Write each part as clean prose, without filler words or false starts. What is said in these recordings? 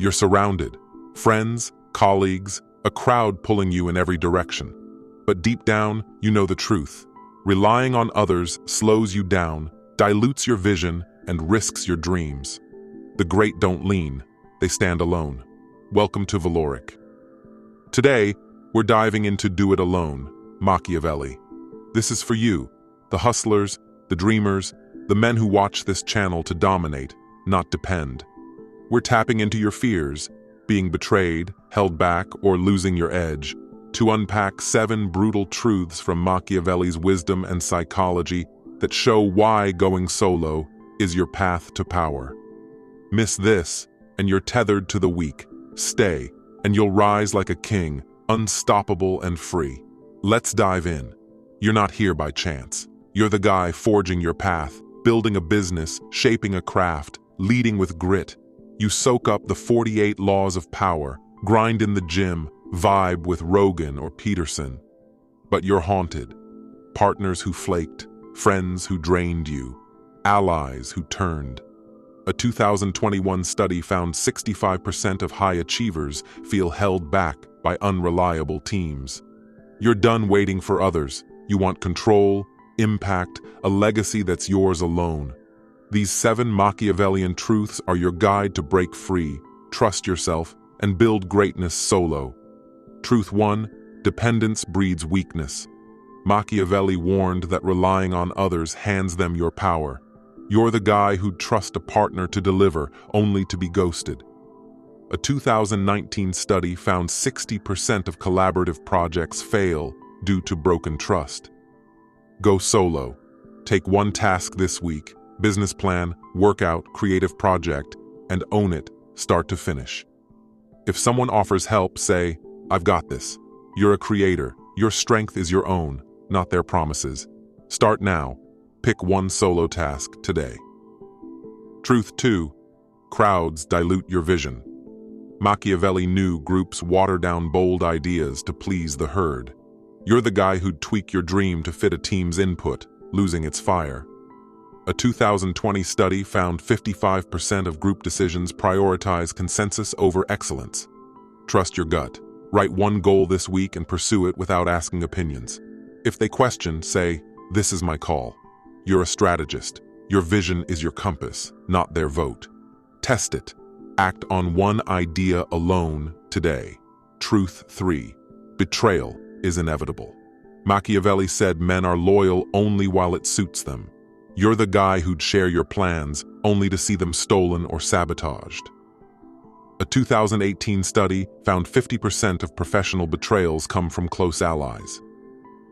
You're surrounded. Friends, colleagues, a crowd pulling you in every direction. But deep down, you know the truth. Relying on others slows you down, dilutes your vision, and risks your dreams. The great don't lean, they stand alone. Welcome to Valoric. Today, we're diving into Do It Alone, Machiavelli. This is for you, the hustlers, the dreamers, the men who watch this channel to dominate, not depend. We're tapping into your fears, being betrayed, held back, or losing your edge, to unpack 7 brutal truths from Machiavelli's wisdom and psychology that show why going solo is your path to power. Miss this, and you're tethered to the weak. Stay, and you'll rise like a king, unstoppable and free. Let's dive in. You're not here by chance. You're the guy forging your path, building a business, shaping a craft, leading with grit. You soak up the 48 laws of power, grind in the gym, vibe with Rogan or Peterson. But you're haunted. Partners who flaked, friends who drained you, allies who turned. A 2021 study found 65% of high achievers feel held back by unreliable teams. You're done waiting for others. You want control, impact, a legacy that's yours alone. These 7 Machiavellian truths are your guide to break free, trust yourself, and build greatness solo. Truth 1: dependence breeds weakness. Machiavelli warned that relying on others hands them your power. You're the guy who'd trust a partner to deliver, only to be ghosted. A 2019 study found 60% of collaborative projects fail due to broken trust. Go solo. Take one task this week, business plan, workout, creative project, and own it, start to finish. If someone offers help, say, "I've got this." You're a creator. Your strength is your own, not their promises. Start now. Pick one solo task today. Truth 2: crowds dilute your vision. Machiavelli knew groups water down bold ideas to please the herd. You're the guy who'd tweak your dream to fit a team's input, losing its fire. A 2020 study found 55% of group decisions prioritize consensus over excellence. Trust your gut. Write one goal this week and pursue it without asking opinions. If they question, say, "This is my call." You're a strategist. Your vision is your compass, not their vote. Test it. Act on one idea alone today. Truth 3: betrayal is inevitable. Machiavelli said men are loyal only while it suits them. You're the guy who'd share your plans only to see them stolen or sabotaged. A 2018 study found 50% of professional betrayals come from close allies.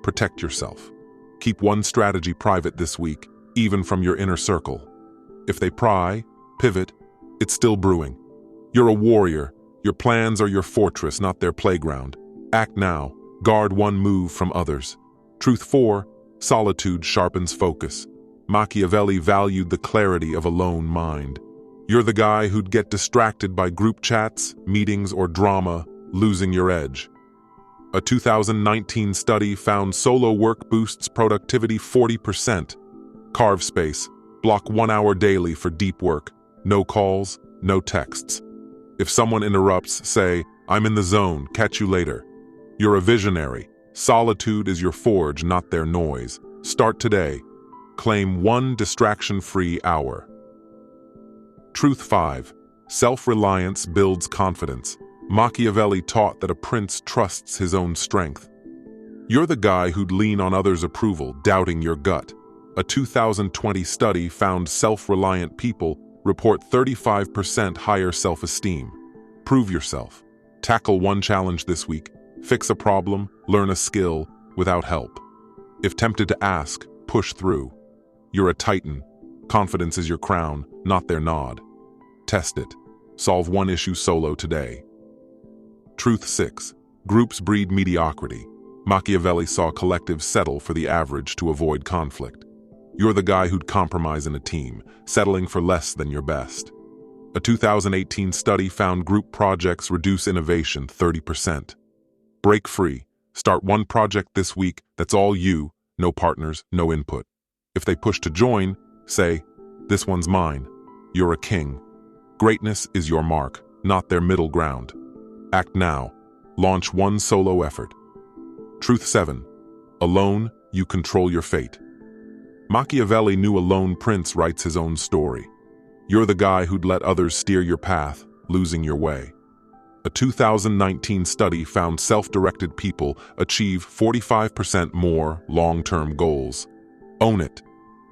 Protect yourself. Keep one strategy private this week, even from your inner circle. If they pry, pivot, it's still brewing. You're a warrior. Your plans are your fortress, not their playground. Act now. Guard one move from others. Truth 4: solitude sharpens focus. Machiavelli valued the clarity of a lone mind. You're the guy who'd get distracted by group chats, meetings, or drama, losing your edge. A 2019 study found solo work boosts productivity 40%. Carve space. Block 1 hour daily for deep work. No calls, no texts. If someone interrupts, say, "I'm in the zone, catch you later." You're a visionary. Solitude is your forge, not their noise. Start today. Claim one distraction-free hour. Truth 5: self-reliance builds confidence. Machiavelli taught that a prince trusts his own strength. You're the guy who'd lean on others' approval, doubting your gut. A 2020 study found self-reliant people report 35% higher self-esteem. Prove yourself. Tackle one challenge this week. Fix a problem, learn a skill, without help. If tempted to ask, push through. You're a titan. Confidence is your crown, not their nod. Test it. Solve one issue solo today. Truth 6: groups breed mediocrity. Machiavelli saw collectives settle for the average to avoid conflict. You're the guy who'd compromise in a team, settling for less than your best. A 2018 study found group projects reduce innovation 30%. Break free. Start one project this week that's all you, no partners, no input. If they push to join, say, "This one's mine." You're a king. Greatness is your mark, not their middle ground. Act now. Launch one solo effort. Truth 7. Alone, you control your fate. Machiavelli knew a lone prince writes his own story. You're the guy who'd let others steer your path, losing your way. A 2019 study found self-directed people achieve 45% more long-term goals. Own it.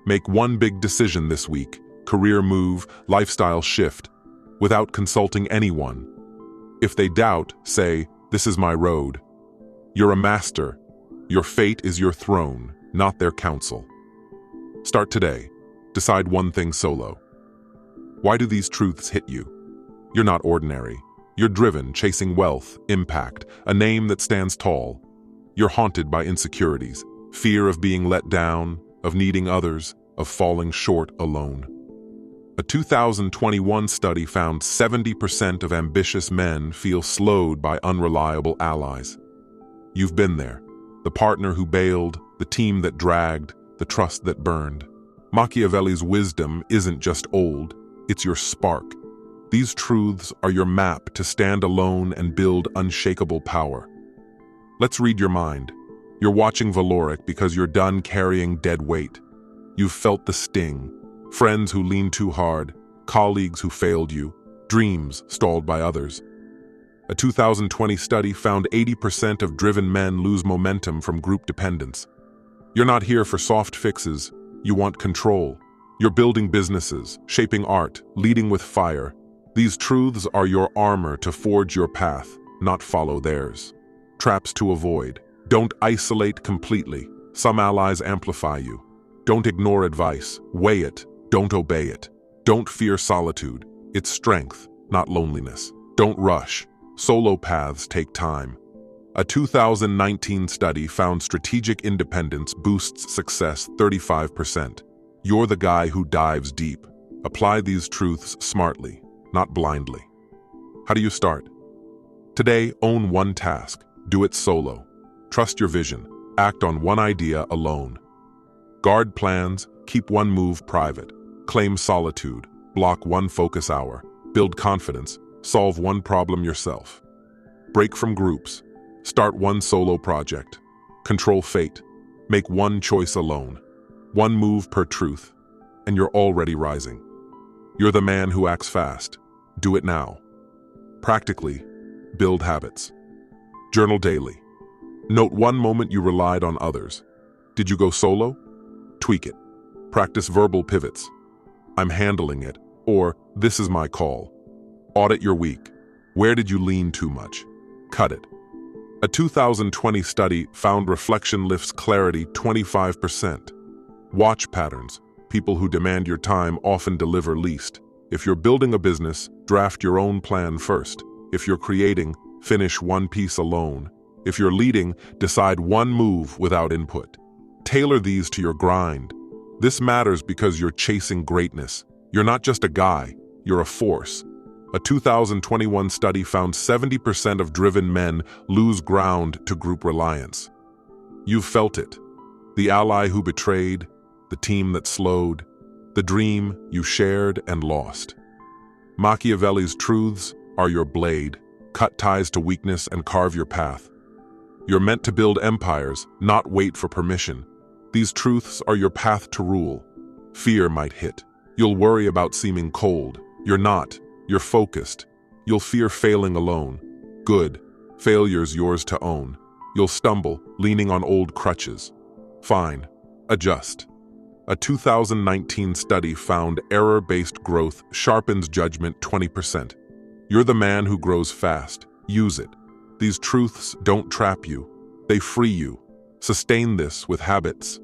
Make one big decision this week, career move, lifestyle shift, without consulting anyone. If they doubt, say, "This is my road." You're a master. Your fate is your throne, not their counsel. Start today. Decide one thing solo. Why do these truths hit you? You're not ordinary. You're driven, chasing wealth, impact, a name that stands tall. You're haunted by insecurities, fear of being let down, of needing others, of falling short alone. A 2021 study found 70% of ambitious men feel slowed by unreliable allies. You've been there. The partner who bailed, the team that dragged, the trust that burned. Machiavelli's wisdom isn't just old, it's your spark. These truths are your map to stand alone and build unshakable power. Let's read your mind. You're watching Valoric because you're done carrying dead weight. You've felt the sting. Friends who leaned too hard, colleagues who failed you, dreams stalled by others. A 2020 study found 80% of driven men lose momentum from group dependence. You're not here for soft fixes. You want control. You're building businesses, shaping art, leading with fire. These truths are your armor to forge your path, not follow theirs. Traps to avoid. Don't isolate completely. Some allies amplify you. Don't ignore advice. Weigh it. Don't obey it. Don't fear solitude. It's strength, not loneliness. Don't rush. Solo paths take time. A 2019 study found strategic independence boosts success 35%. You're the guy who dives deep. Apply these truths smartly, not blindly. How do you start? Today, own one task. Do it solo. Trust your vision. Act on one idea alone. Guard plans. Keep one move private. Claim solitude. Block one focus hour. Build confidence. Solve one problem yourself. Break from groups. Start one solo project. Control fate. Make one choice alone. One move per truth. And you're already rising. You're the man who acts fast. Do it now. Practically, build habits. Journal daily. Note one moment you relied on others. Did you go solo? Tweak it. Practice verbal pivots. I'm handling it, or this is my call. Audit your week. Where did you lean too much? Cut it. A 2020 study found reflection lifts clarity 25%. Watch patterns. People who demand your time often deliver least. If you're building a business, draft your own plan first. If you're creating, finish one piece alone. If you're leading, decide one move without input. Tailor these to your grind. This matters because you're chasing greatness. You're not just a guy, you're a force. A 2021 study found 70% of driven men lose ground to group reliance. You've felt it. The ally who betrayed, the team that slowed, the dream you shared and lost. Machiavelli's truths are your blade. Cut ties to weakness and carve your path. You're meant to build empires, not wait for permission. These truths are your path to rule. Fear might hit. You'll worry about seeming cold. You're not. You're focused. You'll fear failing alone. Good. Failure's yours to own. You'll stumble, leaning on old crutches. Fine. Adjust. A 2019 study found error-based growth sharpens judgment 20%. You're the man who grows fast. Use it. These truths don't trap you. They free you. Sustain this with habits.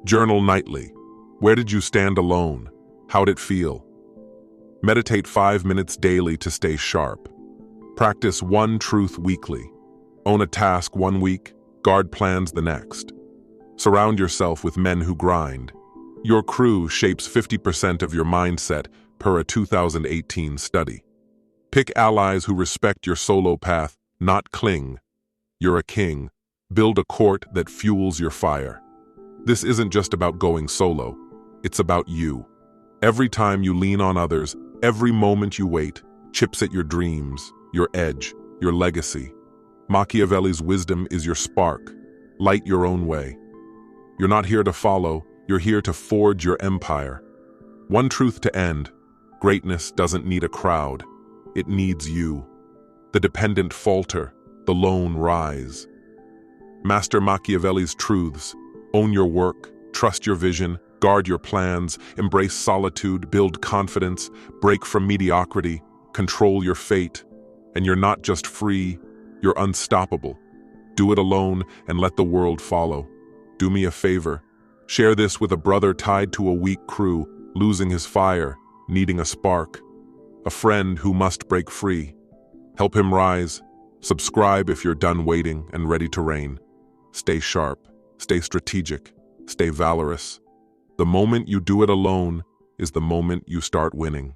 Journal nightly. Where did you stand alone? How'd it feel? Meditate 5 minutes daily to stay sharp. Practice one truth weekly. Own a task one week, guard plans the next. Surround yourself with men who grind. Your crew shapes 50% of your mindset per a 2018 study. Pick allies who respect your solo path, not cling. You're a king. Build a court that fuels your fire. This isn't just about going solo. It's about you. Every time you lean on others, every moment you wait, chips at your dreams, your edge, your legacy. Machiavelli's wisdom is your spark. Light your own way. You're not here to follow, you're here to forge your empire. One truth to end: greatness doesn't need a crowd, it needs you. The dependent falter, the lone rise. Master Machiavelli's truths: own your work, trust your vision, guard your plans, embrace solitude, build confidence, break from mediocrity, control your fate. And you're not just free, you're unstoppable. Do it alone and let the world follow. Do me a favor. Share this with a brother tied to a weak crew, losing his fire, needing a spark. A friend who must break free. Help him rise. Subscribe if you're done waiting and ready to reign. Stay sharp, stay strategic, stay valorous. The moment you do it alone is the moment you start winning.